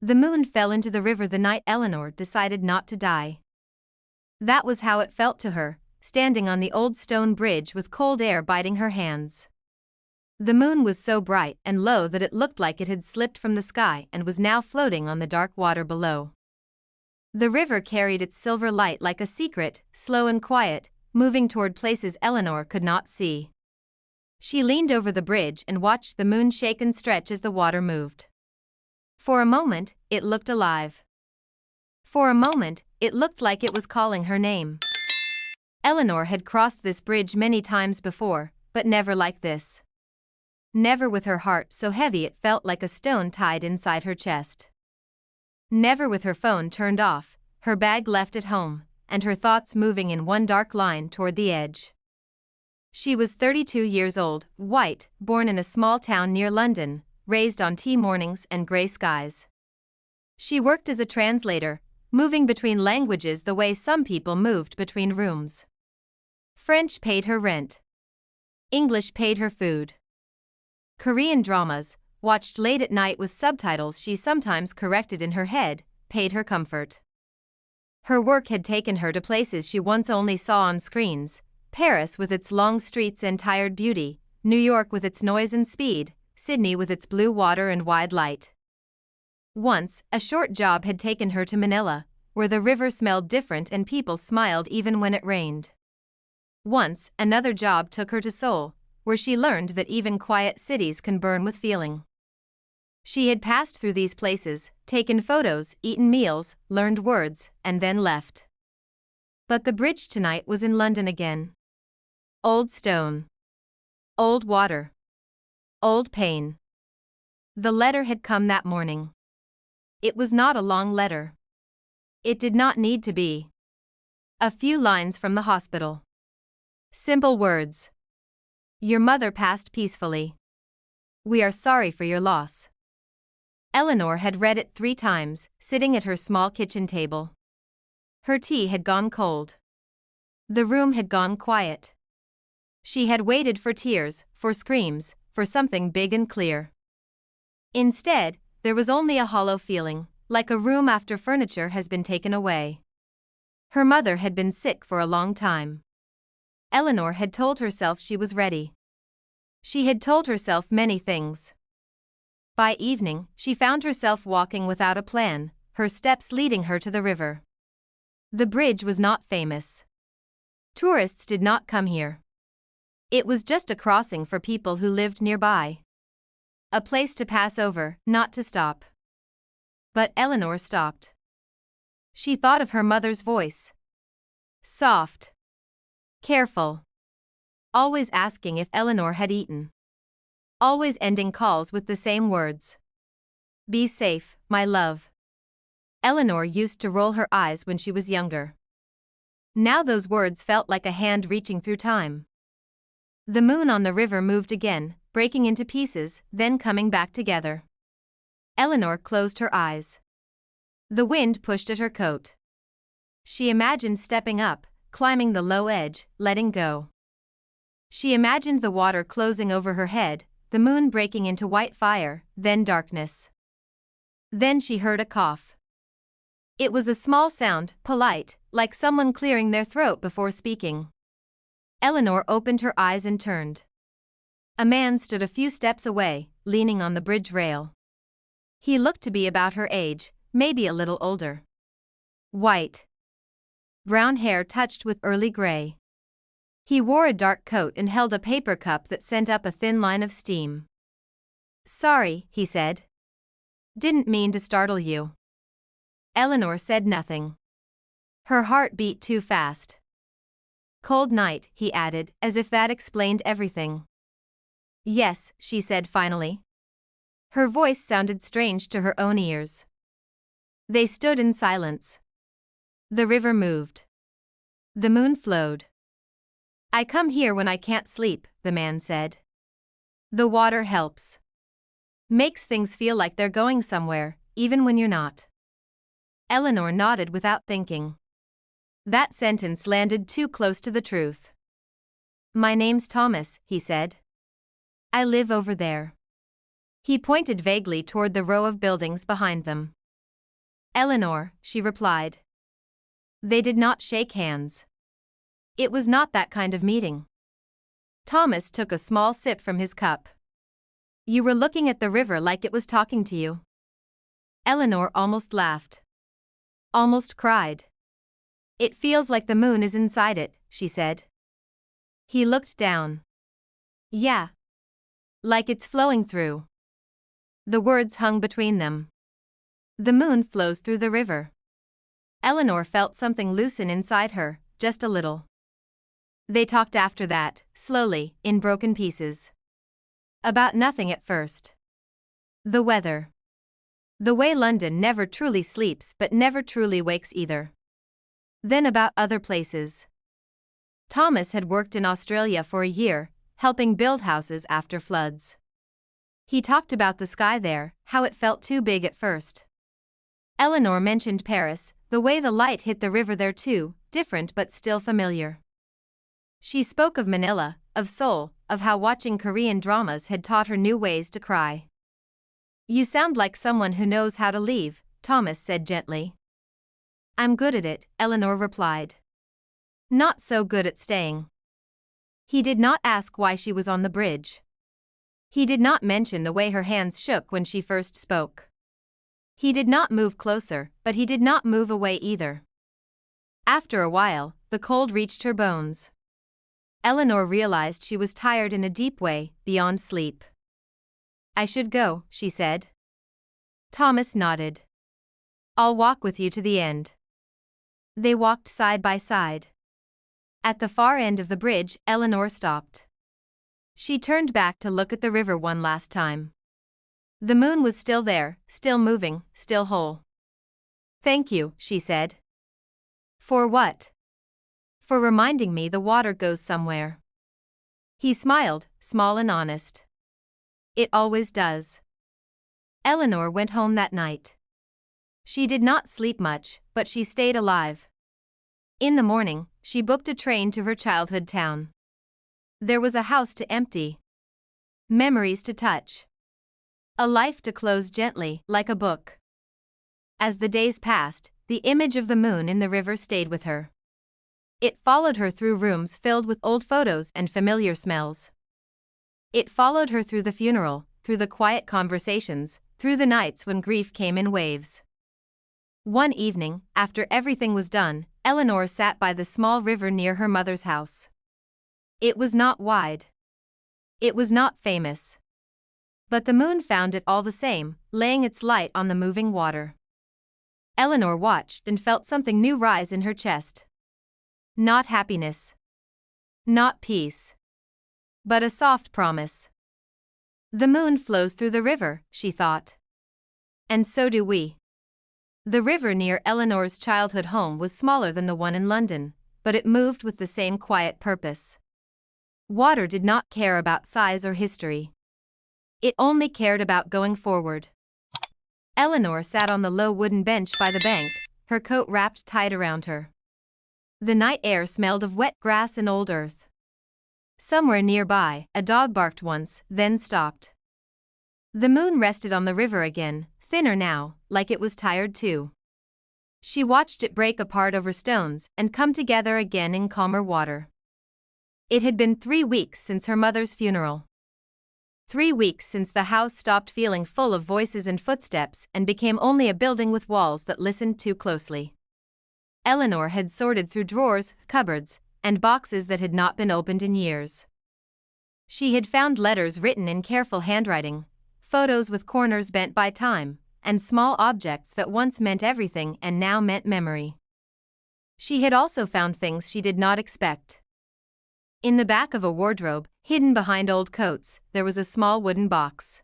The moon fell into the river the night Eleanor decided not to die. That was how it felt to her, standing on the old stone bridge with cold air biting her hands. The moon was so bright and low that it looked like it had slipped from the sky and was now floating on the dark water below. The river carried its silver light like a secret, slow and quiet, moving toward places Eleanor could not see. She leaned over the bridge and watched the moon shake and stretch as the water moved. For a moment, it looked alive. For a moment, it looked like it was calling her name. Eleanor had crossed this bridge many times before, but never like this. Never with her heart so heavy it felt like a stone tied inside her chest. Never with her phone turned off, her bag left at home, and her thoughts moving in one dark line toward the edge. She was 32 years old, white, born in a small town near London, raised on tea mornings and grey skies. She worked as a translator, moving between languages the way some people moved between rooms. French paid her rent. English paid her food. Korean dramas, watched late at night with subtitles she sometimes corrected in her head, paid her comfort. Her work had taken her to places she once only saw on screens: Paris with its long streets and tired beauty, New York with its noise and speed, Sydney with its blue water and wide light. Once, a short job had taken her to Manila, where the river smelled different and people smiled even when it rained. Once, another job took her to Seoul, where she learned that even quiet cities can burn with feeling. She had passed through these places, taken photos, eaten meals, learned words, and then left. But the bridge tonight was in London again. Old stone. Old water. Old pain. The letter had come that morning. It was not a long letter. It did not need to be. A few lines from the hospital. Simple words. Your mother passed peacefully. We are sorry for your loss. Eleanor had read it 3 times, sitting at her small kitchen table. Her tea had gone cold. The room had gone quiet. She had waited for tears, for screams, for something big and clear. Instead, there was only a hollow feeling, like a room after furniture has been taken away. Her mother had been sick for a long time. Eleanor had told herself she was ready. She had told herself many things. By evening, she found herself walking without a plan, her steps leading her to the river. The bridge was not famous. Tourists did not come here. It was just a crossing for people who lived nearby. A place to pass over, not to stop. But Eleanor stopped. She thought of her mother's voice. Soft. Careful. Always asking if Eleanor had eaten. Always ending calls with the same words. Be safe, my love. Eleanor used to roll her eyes when she was younger. Now those words felt like a hand reaching through time. The moon on the river moved again, breaking into pieces, then coming back together. Eleanor closed her eyes. The wind pushed at her coat. She imagined stepping up, climbing the low edge, letting go. She imagined the water closing over her head, the moon breaking into white fire, then darkness. Then she heard a cough. It was a small sound, polite, like someone clearing their throat before speaking. Eleanor opened her eyes and turned. A man stood a few steps away, leaning on the bridge rail. He looked to be about her age, maybe a little older. White. Brown hair touched with early gray. He wore a dark coat and held a paper cup that sent up a thin line of steam. Sorry, he said. Didn't mean to startle you. Eleanor said nothing. Her heart beat too fast. Cold night, he added, as if that explained everything. Yes, she said finally. Her voice sounded strange to her own ears. They stood in silence. The river moved. The moon flowed. I come here when I can't sleep, the man said. The water helps. Makes things feel like they're going somewhere, even when you're not. Eleanor nodded without thinking. That sentence landed too close to the truth. My name's Thomas, he said. I live over there. He pointed vaguely toward the row of buildings behind them. Eleanor, she replied. They did not shake hands. It was not that kind of meeting. Thomas took a small sip from his cup. You were looking at the river like it was talking to you. Eleanor almost laughed. Almost cried. It feels like the moon is inside it, she said. He looked down. Yeah. Like it's flowing through. The words hung between them. The moon flows through the river. Eleanor felt something loosen inside her, just a little. They talked after that, slowly, in broken pieces. About nothing at first. The weather. The way London never truly sleeps but never truly wakes either. Then about other places. Thomas had worked in Australia for a year, helping build houses after floods. He talked about the sky there, how it felt too big at first. Eleanor mentioned Paris, the way the light hit the river there too, different but still familiar. She spoke of Manila, of Seoul, of how watching Korean dramas had taught her new ways to cry. You sound like someone who knows how to leave, Thomas said gently. I'm good at it, Eleanor replied. Not so good at staying. He did not ask why she was on the bridge. He did not mention the way her hands shook when she first spoke. He did not move closer, but he did not move away either. After a while, the cold reached her bones. Eleanor realized she was tired in a deep way, beyond sleep. I should go, she said. Thomas nodded. I'll walk with you to the end. They walked side by side. At the far end of the bridge, Eleanor stopped. She turned back to look at the river one last time. The moon was still there, still moving, still whole. Thank you, she said. For what? For reminding me the water goes somewhere. He smiled, small and honest. It always does. Eleanor went home that night. She did not sleep much, but she stayed alive. In the morning, she booked a train to her childhood town. There was a house to empty. Memories to touch. A life to close gently, like a book. As the days passed, the image of the moon in the river stayed with her. It followed her through rooms filled with old photos and familiar smells. It followed her through the funeral, through the quiet conversations, through the nights when grief came in waves. One evening, after everything was done, Eleanor sat by the small river near her mother's house. It was not wide. It was not famous. But the moon found it all the same, laying its light on the moving water. Eleanor watched and felt something new rise in her chest. Not happiness. Not peace. But a soft promise. The moon flows through the river, she thought. And so do we. The river near Eleanor's childhood home was smaller than the one in London, but it moved with the same quiet purpose. Water did not care about size or history. It only cared about going forward. Eleanor sat on the low wooden bench by the bank, her coat wrapped tight around her. The night air smelled of wet grass and old earth. Somewhere nearby, a dog barked once, then stopped. The moon rested on the river again, thinner now, like it was tired too. She watched it break apart over stones and come together again in calmer water. It had been 3 weeks since her mother's funeral. 3 weeks since the house stopped feeling full of voices and footsteps and became only a building with walls that listened too closely. Eleanor had sorted through drawers, cupboards, and boxes that had not been opened in years. She had found letters written in careful handwriting, photos with corners bent by time, and small objects that once meant everything and now meant memory. She had also found things she did not expect. In the back of a wardrobe, hidden behind old coats, there was a small wooden box.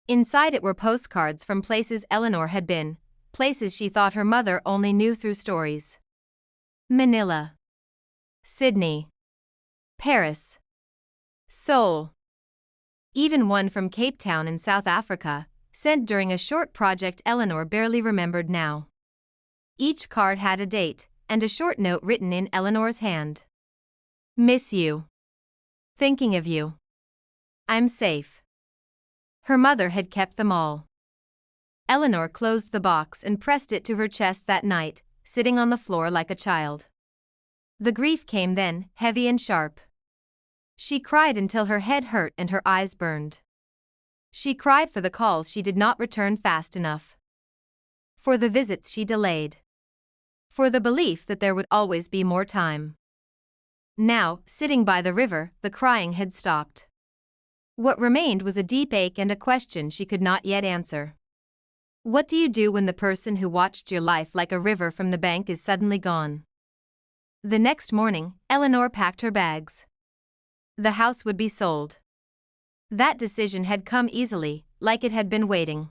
Inside it were postcards from places Eleanor had been, places she thought her mother only knew through stories. Manila. Sydney. Paris. Seoul. Even one from Cape Town in South Africa, sent during a short project Eleanor barely remembered now. Each card had a date, and a short note written in Eleanor's hand. Miss you. Thinking of you. I'm safe. Her mother had kept them all. Eleanor closed the box and pressed it to her chest that night, sitting on the floor like a child. The grief came then, heavy and sharp. She cried until her head hurt and her eyes burned. She cried for the calls she did not return fast enough. For the visits she delayed. For the belief that there would always be more time. Now, sitting by the river, the crying had stopped. What remained was a deep ache and a question she could not yet answer. What do you do when the person who watched your life like a river from the bank is suddenly gone? The next morning, Eleanor packed her bags. The house would be sold. That decision had come easily, like it had been waiting.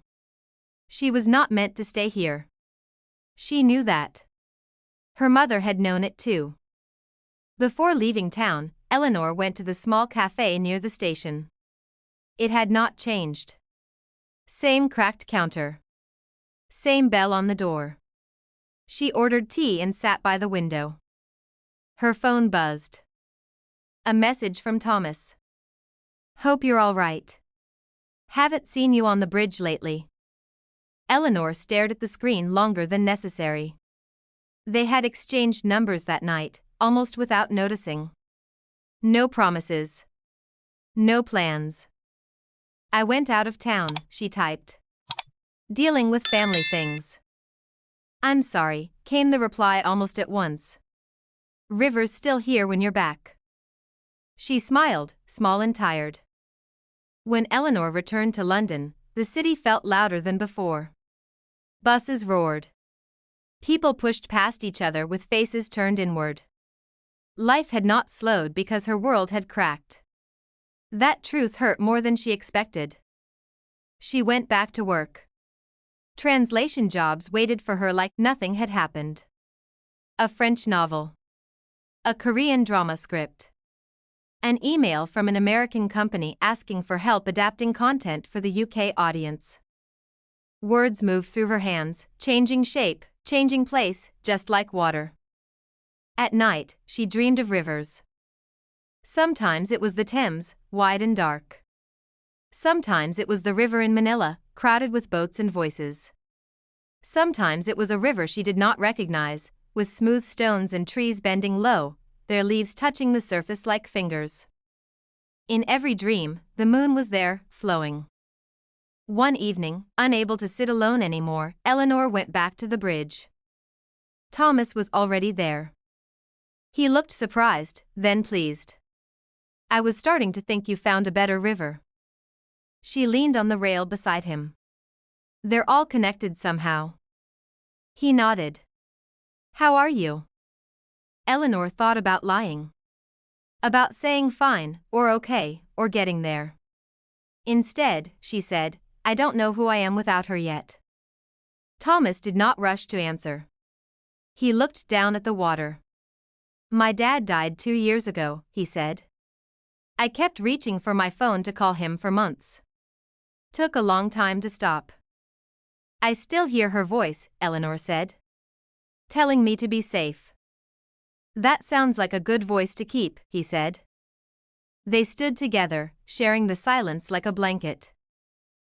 She was not meant to stay here. She knew that. Her mother had known it too. Before leaving town, Eleanor went to the small cafe near the station. It had not changed. Same cracked counter. Same bell on the door. She ordered tea and sat by the window. Her phone buzzed. A message from Thomas. Hope you're all right. Haven't seen you on the bridge lately. Eleanor stared at the screen longer than necessary. They had exchanged numbers that night, almost without noticing. No promises. No plans. I went out of town, she typed. Dealing with family things. I'm sorry, came the reply almost at once. River's still here when you're back. She smiled, small and tired. When Eleanor returned to London, the city felt louder than before. Buses roared. People pushed past each other with faces turned inward. Life had not slowed because her world had cracked. That truth hurt more than she expected. She went back to work. Translation jobs waited for her like nothing had happened. A French novel. A Korean drama script. An email from an American company asking for help adapting content for the UK audience. Words moved through her hands, changing shape, changing place, just like water. At night, she dreamed of rivers. Sometimes it was the Thames, wide and dark. Sometimes it was the river in Manila, crowded with boats and voices. Sometimes it was a river she did not recognize, with smooth stones and trees bending low, their leaves touching the surface like fingers. In every dream, the moon was there, flowing. One evening, unable to sit alone anymore, Eleanor went back to the bridge. Thomas was already there. He looked surprised, then pleased. I was starting to think you found a better river. She leaned on the rail beside him. They're all connected somehow. He nodded. How are you? Eleanor thought about lying. About saying fine, or okay, or getting there. Instead, she said, I don't know who I am without her yet. Thomas did not rush to answer. He looked down at the water. My dad died 2 years ago, he said. I kept reaching for my phone to call him for months. Took a long time to stop. I still hear her voice, Eleanor said. Telling me to be safe. That sounds like a good voice to keep, he said. They stood together, sharing the silence like a blanket.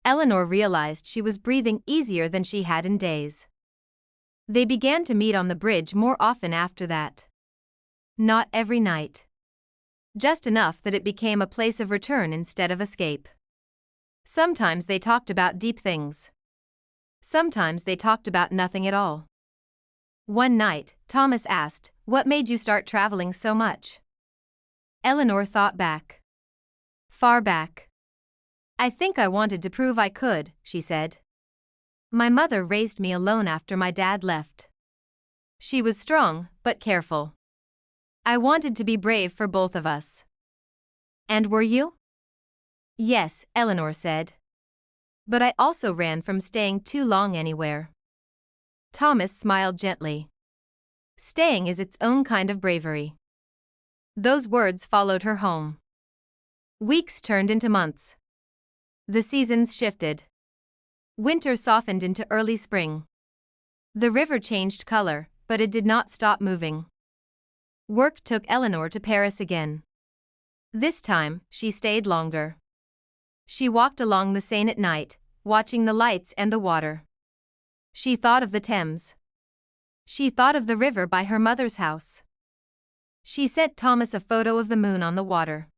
Eleanor realized she was breathing easier than she had in days. They began to meet on the bridge more often after that. Not every night. Just enough that it became a place of return instead of escape. Sometimes they talked about deep things. Sometimes they talked about nothing at all. One night, Thomas asked, What made you start traveling so much? Eleanor thought back. Far back. I think I wanted to prove I could, she said. My mother raised me alone after my dad left. She was strong, but careful. I wanted to be brave for both of us. And were you? Yes, Eleanor said. But I also ran from staying too long anywhere. Thomas smiled gently. Staying is its own kind of bravery. Those words followed her home. Weeks turned into months. The seasons shifted. Winter softened into early spring. The river changed color, but it did not stop moving. Work took Eleanor to Paris again. This time, she stayed longer. She walked along the Seine at night, watching the lights and the water. She thought of the Thames. She thought of the river by her mother's house. She sent Thomas a photo of the moon on the water.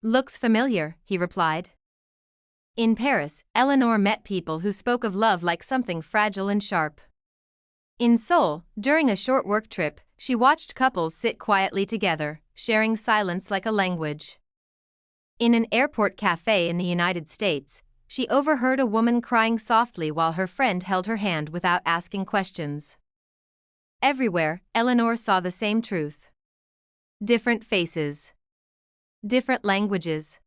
"Looks familiar," he replied. In Paris, Eleanor met people who spoke of love like something fragile and sharp. In Seoul, during a short work trip, she watched couples sit quietly together, sharing silence like a language. In an airport cafe in the United States, she overheard a woman crying softly while her friend held her hand without asking questions. Everywhere, Eleanor saw the same truth. Different faces. Different languages.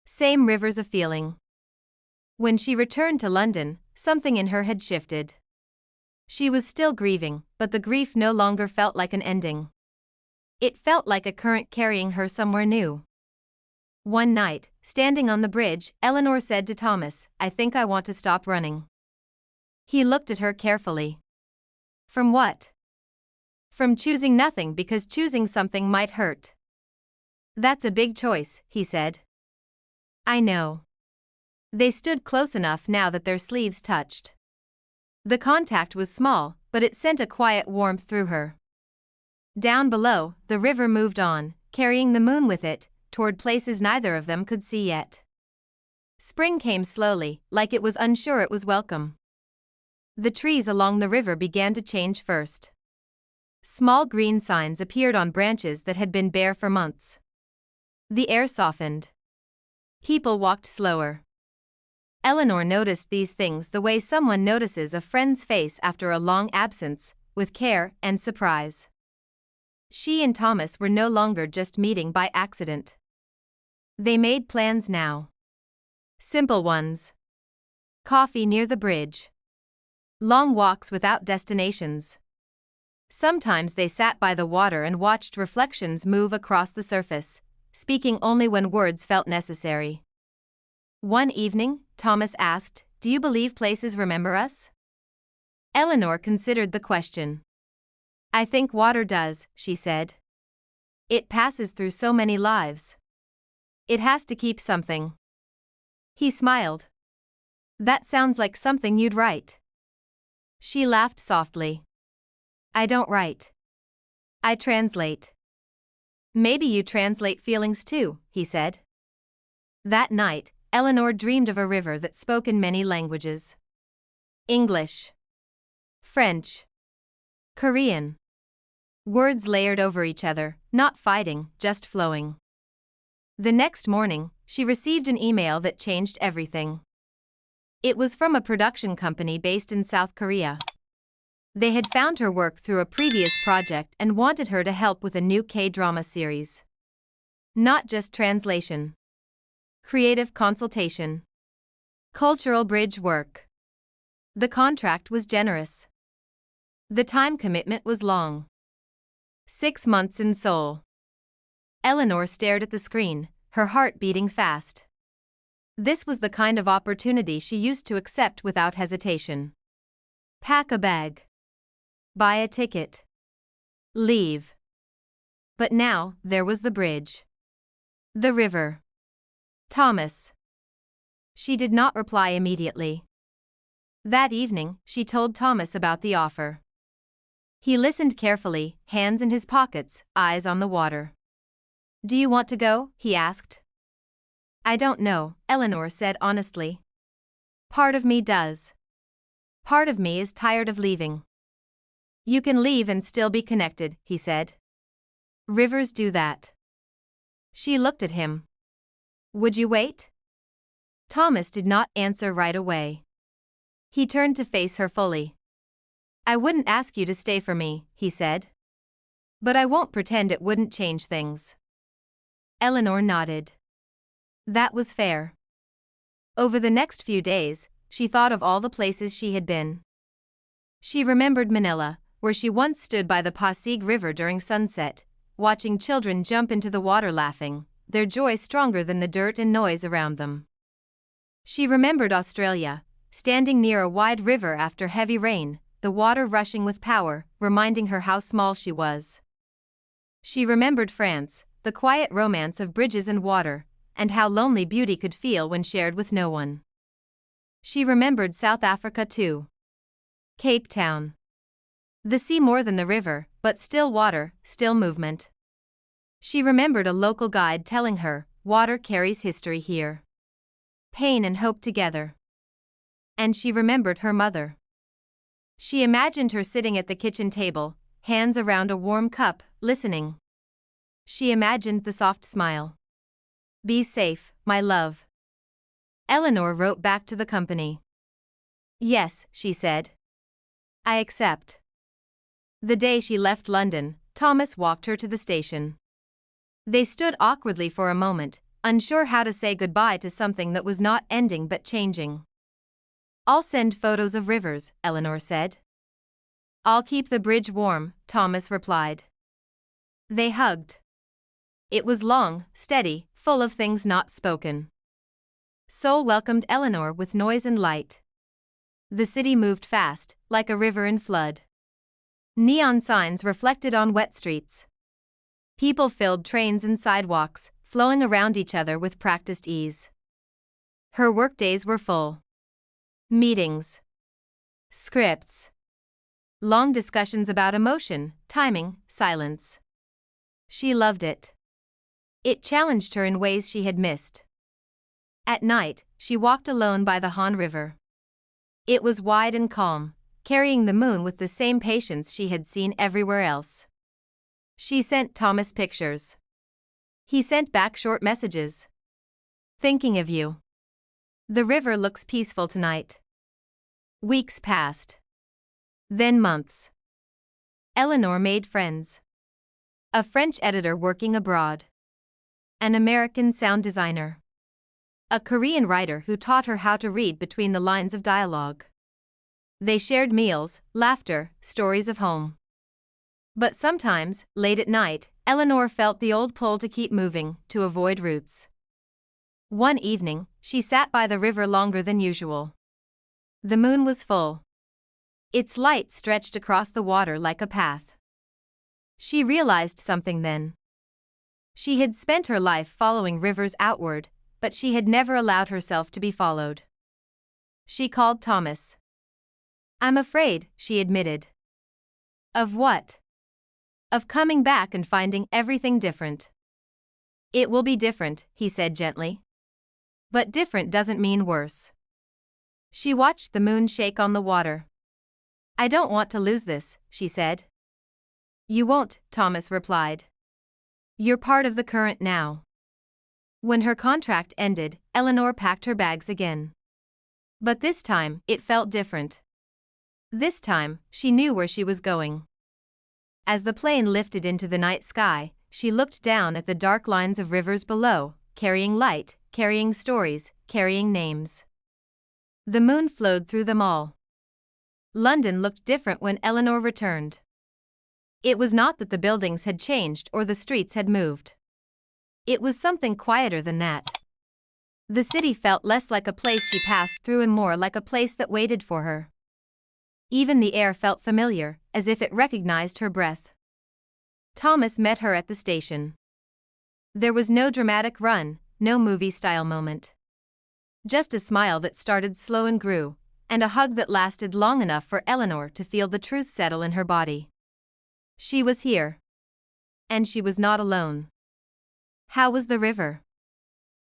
Same rivers of feeling. When she returned to London, something in her had shifted. She was still grieving, but the grief no longer felt like an ending. It felt like a current carrying her somewhere new. One night, standing on the bridge, Eleanor said to Thomas, "I think I want to stop running." He looked at her carefully. "From what?" "From choosing nothing because choosing something might hurt." "That's a big choice," he said. "I know." They stood close enough now that their sleeves touched. The contact was small, but it sent a quiet warmth through her. Down below, the river moved on, carrying the moon with it, toward places neither of them could see yet. Spring came slowly, like it was unsure it was welcome. The trees along the river began to change first. Small green signs appeared on branches that had been bare for months. The air softened. People walked slower. Eleanor noticed these things the way someone notices a friend's face after a long absence, with care and surprise. She and Thomas were no longer just meeting by accident. They made plans now. Simple ones. Coffee near the bridge. Long walks without destinations. Sometimes they sat by the water and watched reflections move across the surface, speaking only when words felt necessary. One evening, Thomas asked, "Do you believe places remember us?" Eleanor considered the question. "I think water does," she said. "It passes through so many lives. It has to keep something." He smiled. "That sounds like something you'd write." She laughed softly. "I don't write. I translate." "Maybe you translate feelings too," he said. That night, Eleanor dreamed of a river that spoke in many languages. English. French. Korean. Words layered over each other, not fighting, just flowing. The next morning, she received an email that changed everything. It was from a production company based in South Korea. They had found her work through a previous project and wanted her to help with a new K-drama series. Not just translation. Creative consultation. Cultural bridge work. The contract was generous. The time commitment was long. 6 months in Seoul. Eleanor stared at the screen, her heart beating fast. This was the kind of opportunity she used to accept without hesitation. Pack a bag. Buy a ticket. Leave. But now, there was the bridge. The river. Thomas. She did not reply immediately. That evening, she told Thomas about the offer. He listened carefully, hands in his pockets, eyes on the water. "Do you want to go?" he asked. "I don't know," Eleanor said honestly. "Part of me does. Part of me is tired of leaving." "You can leave and still be connected," he said. "Rivers do that." She looked at him. "Would you wait?" Thomas did not answer right away. He turned to face her fully. "I wouldn't ask you to stay for me," he said. "But I won't pretend it wouldn't change things." Eleanor nodded. That was fair. Over the next few days, she thought of all the places she had been. She remembered Manila, where she once stood by the Pasig River during sunset, watching children jump into the water laughing, their joy stronger than the dirt and noise around them. She remembered Australia, standing near a wide river after heavy rain, the water rushing with power, reminding her how small she was. She remembered France, the quiet romance of bridges and water, and how lonely beauty could feel when shared with no one. She remembered South Africa too. Cape Town. The sea more than the river, but still water, still movement. She remembered a local guide telling her, water carries history here. Pain and hope together. And she remembered her mother. She imagined her sitting at the kitchen table, hands around a warm cup, listening. She imagined the soft smile. Be safe, my love. Eleanor wrote back to the company. Yes, she said. I accept. The day she left London, Thomas walked her to the station. They stood awkwardly for a moment, unsure how to say goodbye to something that was not ending but changing. I'll send photos of rivers, Eleanor said. I'll keep the bridge warm, Thomas replied. They hugged. It was long, steady, full of things not spoken. Seoul welcomed Eleanor with noise and light. The city moved fast, like a river in flood. Neon signs reflected on wet streets. People filled trains and sidewalks, flowing around each other with practiced ease. Her workdays were full. Meetings. Scripts. Long discussions about emotion, timing, silence. She loved it. It challenged her in ways she had missed. At night, she walked alone by the Han River. It was wide and calm, carrying the moon with the same patience she had seen everywhere else. She sent Thomas pictures. He sent back short messages. Thinking of you. The river looks peaceful tonight. Weeks passed. Then months. Eleanor made friends. A French editor working abroad. An American sound designer. A Korean writer who taught her how to read between the lines of dialogue. They shared meals, laughter, stories of home. But sometimes, late at night, Eleanor felt the old pull to keep moving, to avoid roots. One evening, she sat by the river longer than usual. The moon was full. Its light stretched across the water like a path. She realized something then. She had spent her life following rivers outward, but she had never allowed herself to be followed. She called Thomas. I'm afraid, she admitted. Of what? Of coming back and finding everything different. It will be different, he said gently. But different doesn't mean worse. She watched the moon shake on the water. I don't want to lose this, she said. You won't, Thomas replied. You're part of the current now. When her contract ended, Eleanor packed her bags again. But this time, it felt different. This time, she knew where she was going. As the plane lifted into the night sky, she looked down at the dark lines of rivers below, carrying light, carrying stories, carrying names. The moon flowed through them all. London looked different when Eleanor returned. It was not that the buildings had changed or the streets had moved. It was something quieter than that. The city felt less like a place she passed through and more like a place that waited for her. Even the air felt familiar, as if it recognized her breath. Thomas met her at the station. There was no dramatic run, no movie-style moment. Just a smile that started slow and grew, and a hug that lasted long enough for Eleanor to feel the truth settle in her body. She was here. And she was not alone. How was the river?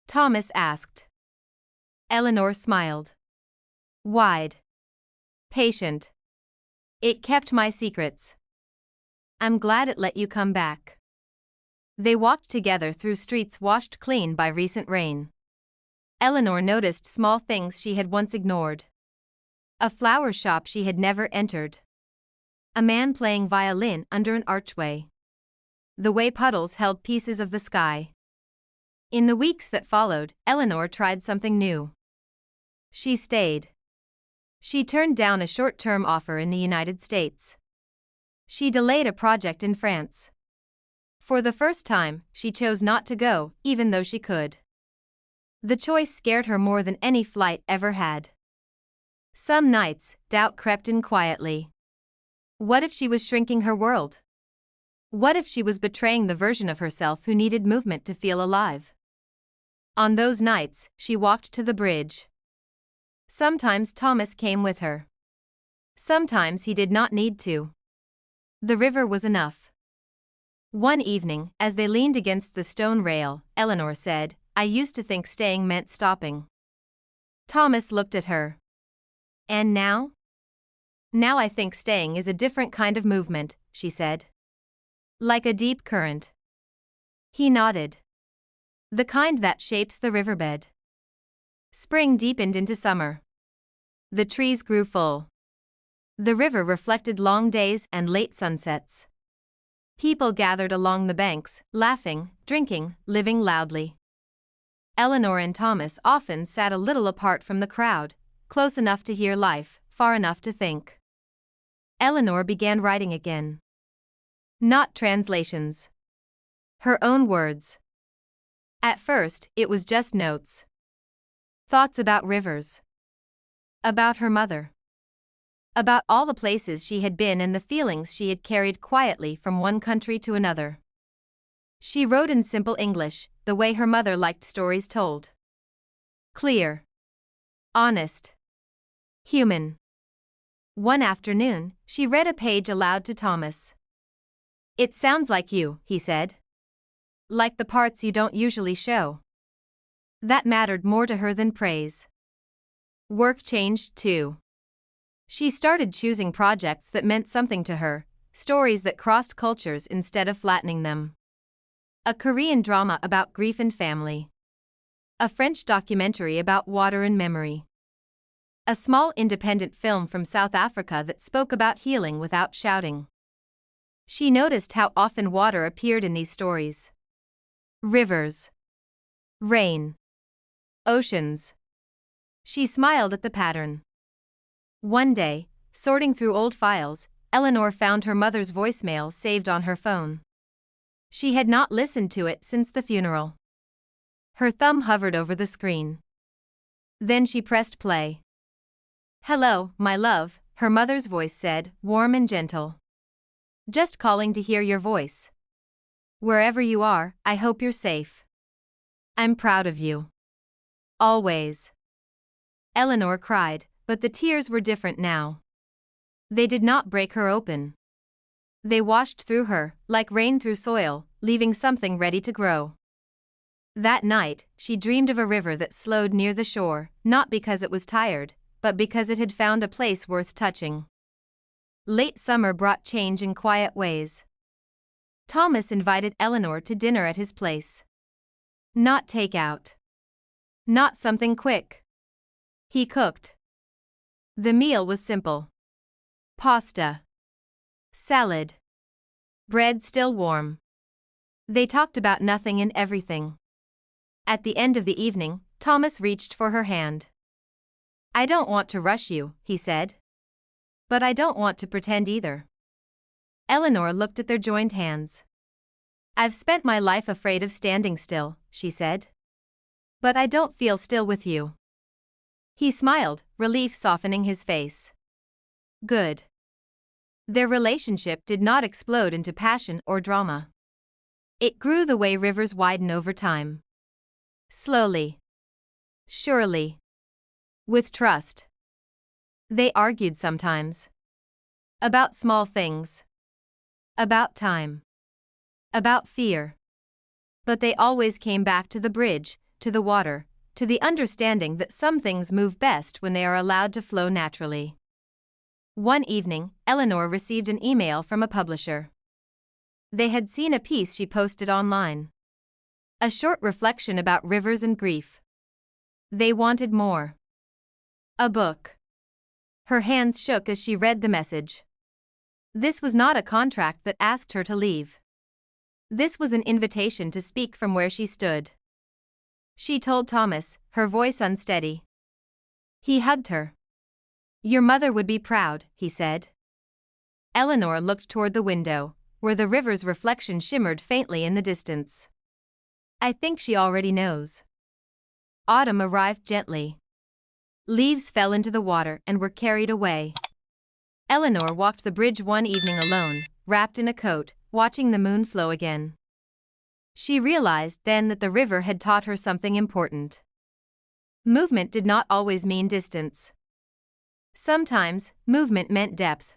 Thomas asked. Eleanor smiled. Wide. Patient. It kept my secrets. I'm glad it let you come back. They walked together through streets washed clean by recent rain. Eleanor noticed small things she had once ignored. A flower shop she had never entered. A man playing violin under an archway. The way puddles held pieces of the sky. In the weeks that followed, Eleanor tried something new. She stayed. She turned down a short-term offer in the United States. She delayed a project in France. For the first time, she chose not to go, even though she could. The choice scared her more than any flight ever had. Some nights, doubt crept in quietly. What if she was shrinking her world? What if she was betraying the version of herself who needed movement to feel alive? On those nights, she walked to the bridge. Sometimes Thomas came with her. Sometimes he did not need to. The river was enough. One evening, as they leaned against the stone rail, Eleanor said, "I used to think staying meant stopping." Thomas looked at her. "And now?" "Now I think staying is a different kind of movement," she said. "Like a deep current." He nodded. "The kind that shapes the riverbed." Spring deepened into summer. The trees grew full. The river reflected long days and late sunsets. People gathered along the banks, laughing, drinking, living loudly. Eleanor and Thomas often sat a little apart from the crowd, close enough to hear life, far enough to think. Eleanor began writing again. Not translations. Her own words. At first, it was just notes. Thoughts about rivers. About her mother. About all the places she had been and the feelings she had carried quietly from one country to another. She wrote in simple English, the way her mother liked stories told. Clear. Honest. Human. One afternoon, she read a page aloud to Thomas. "It sounds like you," he said. "Like the parts you don't usually show." That mattered more to her than praise. Work changed too. She started choosing projects that meant something to her, stories that crossed cultures instead of flattening them. A Korean drama about grief and family. A French documentary about water and memory. A small independent film from South Africa that spoke about healing without shouting. She noticed how often water appeared in these stories. Rivers. Rain. Oceans. She smiled at the pattern. One day, sorting through old files, Eleanor found her mother's voicemail saved on her phone. She had not listened to it since the funeral. Her thumb hovered over the screen. Then she pressed play. "Hello, my love," her mother's voice said, warm and gentle. "Just calling to hear your voice. Wherever you are, I hope you're safe. I'm proud of you. Always." Eleanor cried, but the tears were different now. They did not break her open. They washed through her, like rain through soil, leaving something ready to grow. That night, she dreamed of a river that slowed near the shore, not because it was tired, but because it had found a place worth touching. Late summer brought change in quiet ways. Thomas invited Eleanor to dinner at his place. Not takeout. Not something quick. He cooked. The meal was simple. Pasta. Salad. Bread still warm. They talked about nothing and everything. At the end of the evening, Thomas reached for her hand. "I don't want to rush you," he said. "But I don't want to pretend either." Eleanor looked at their joined hands. "I've spent my life afraid of standing still," she said. "But I don't feel still with you." He smiled, relief softening his face. Good. Their relationship did not explode into passion or drama. It grew the way rivers widen over time. Slowly. Surely. With trust. They argued sometimes. About small things. About time. About fear. But they always came back to the bridge, to the water, to the understanding that some things move best when they are allowed to flow naturally. One evening, Eleanor received an email from a publisher. They had seen a piece she posted online. A short reflection about rivers and grief. They wanted more. A book. Her hands shook as she read the message. This was not a contract that asked her to leave. This was an invitation to speak from where she stood. She told Thomas, her voice unsteady. He hugged her. "Your mother would be proud," he said. Eleanor looked toward the window, where the river's reflection shimmered faintly in the distance. "I think she already knows." Autumn arrived gently. Leaves fell into the water and were carried away. Eleanor walked the bridge one evening alone, wrapped in a coat, watching the moon flow again. She realized then that the river had taught her something important. Movement did not always mean distance. Sometimes, movement meant depth.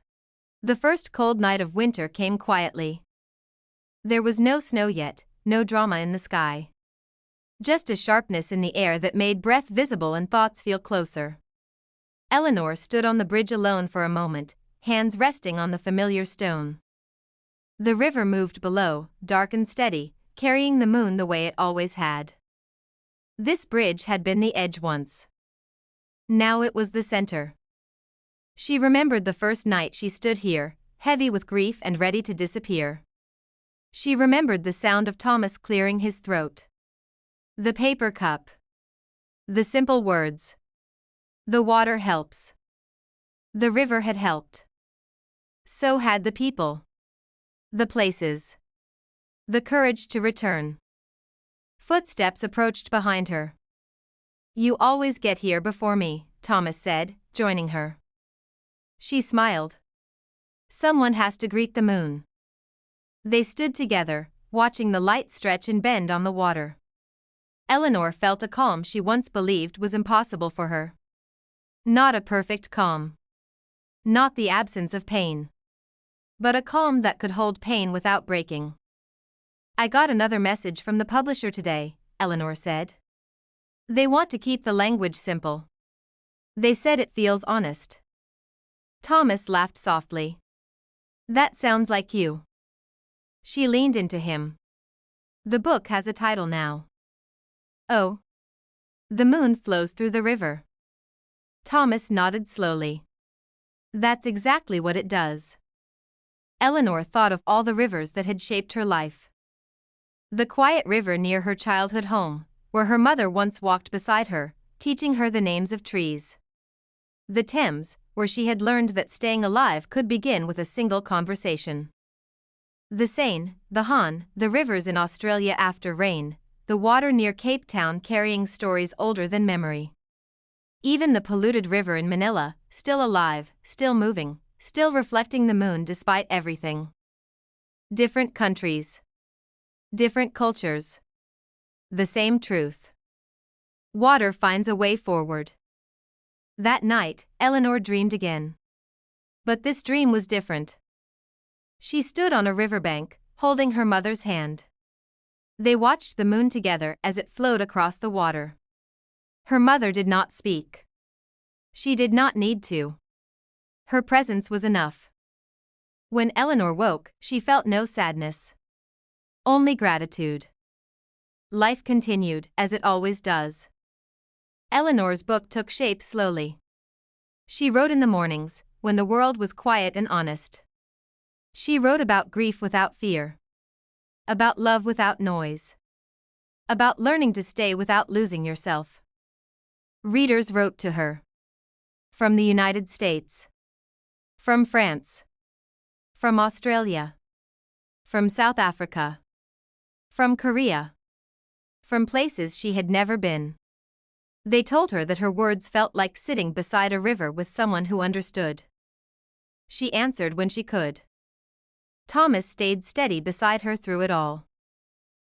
The first cold night of winter came quietly. There was no snow yet, no drama in the sky. Just a sharpness in the air that made breath visible and thoughts feel closer. Eleanor stood on the bridge alone for a moment, hands resting on the familiar stone. The river moved below, dark and steady, carrying the moon the way it always had. This bridge had been the edge once. Now it was the center. She remembered the first night she stood here, heavy with grief and ready to disappear. She remembered the sound of Thomas clearing his throat. The paper cup. The simple words. The water helps. The river had helped. So had the people. The places. The courage to return. Footsteps approached behind her. "You always get here before me," Thomas said, joining her. She smiled. "Someone has to greet the moon." They stood together, watching the light stretch and bend on the water. Eleanor felt a calm she once believed was impossible for her. Not a perfect calm. Not the absence of pain. But a calm that could hold pain without breaking. "I got another message from the publisher today," Eleanor said. "They want to keep the language simple. They said it feels honest." Thomas laughed softly. "That sounds like you." She leaned into him. "The book has a title now." "Oh. The moon flows through the river." Thomas nodded slowly. "That's exactly what it does." Eleanor thought of all the rivers that had shaped her life. The quiet river near her childhood home, where her mother once walked beside her, teaching her the names of trees. The Thames, where she had learned that staying alive could begin with a single conversation. The Seine, the Han, the rivers in Australia after rain, the water near Cape Town carrying stories older than memory. Even the polluted river in Manila, still alive, still moving, still reflecting the moon despite everything. Different countries. Different cultures. The same truth. Water finds a way forward. That night, Eleanor dreamed again. But this dream was different. She stood on a riverbank, holding her mother's hand. They watched the moon together as it flowed across the water. Her mother did not speak. She did not need to. Her presence was enough. When Eleanor woke, she felt no sadness. Only gratitude. Life continued, as it always does. Eleanor's book took shape slowly. She wrote in the mornings, when the world was quiet and honest. She wrote about grief without fear. About love without noise. About learning to stay without losing yourself. Readers wrote to her. From the United States. From France. From Australia. From South Africa. From Korea. From places she had never been. They told her that her words felt like sitting beside a river with someone who understood. She answered when she could. Thomas stayed steady beside her through it all.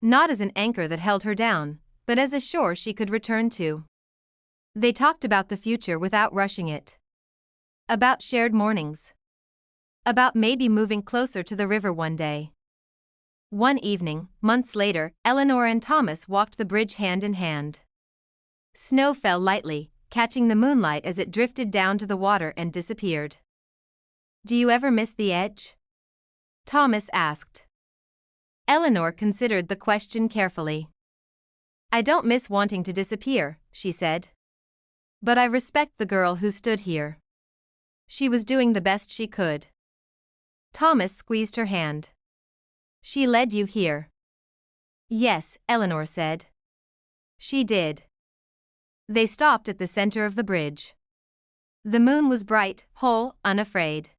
Not as an anchor that held her down, but as a shore she could return to. They talked about the future without rushing it. About shared mornings. About maybe moving closer to the river one day. One evening, months later, Eleanor and Thomas walked the bridge hand in hand. Snow fell lightly, catching the moonlight as it drifted down to the water and disappeared. "Do you ever miss the edge?" Thomas asked. Eleanor considered the question carefully. "I don't miss wanting to disappear," she said. "But I respect the girl who stood here. She was doing the best she could." Thomas squeezed her hand. "She led you here." "Yes," Eleanor said. "She did." They stopped at the center of the bridge. The moon was bright, whole, unafraid.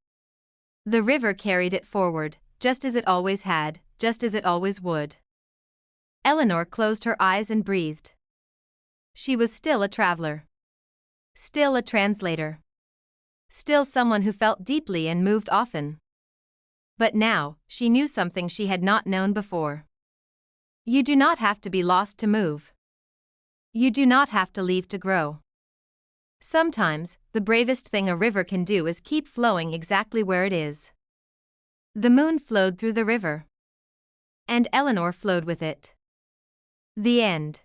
The river carried it forward, just as it always had, just as it always would. Eleanor closed her eyes and breathed. She was still a traveler. Still a translator. Still someone who felt deeply and moved often. But now, she knew something she had not known before. You do not have to be lost to move. You do not have to leave to grow. Sometimes, the bravest thing a river can do is keep flowing exactly where it is. The moon flowed through the river. And Eleanor flowed with it. The end.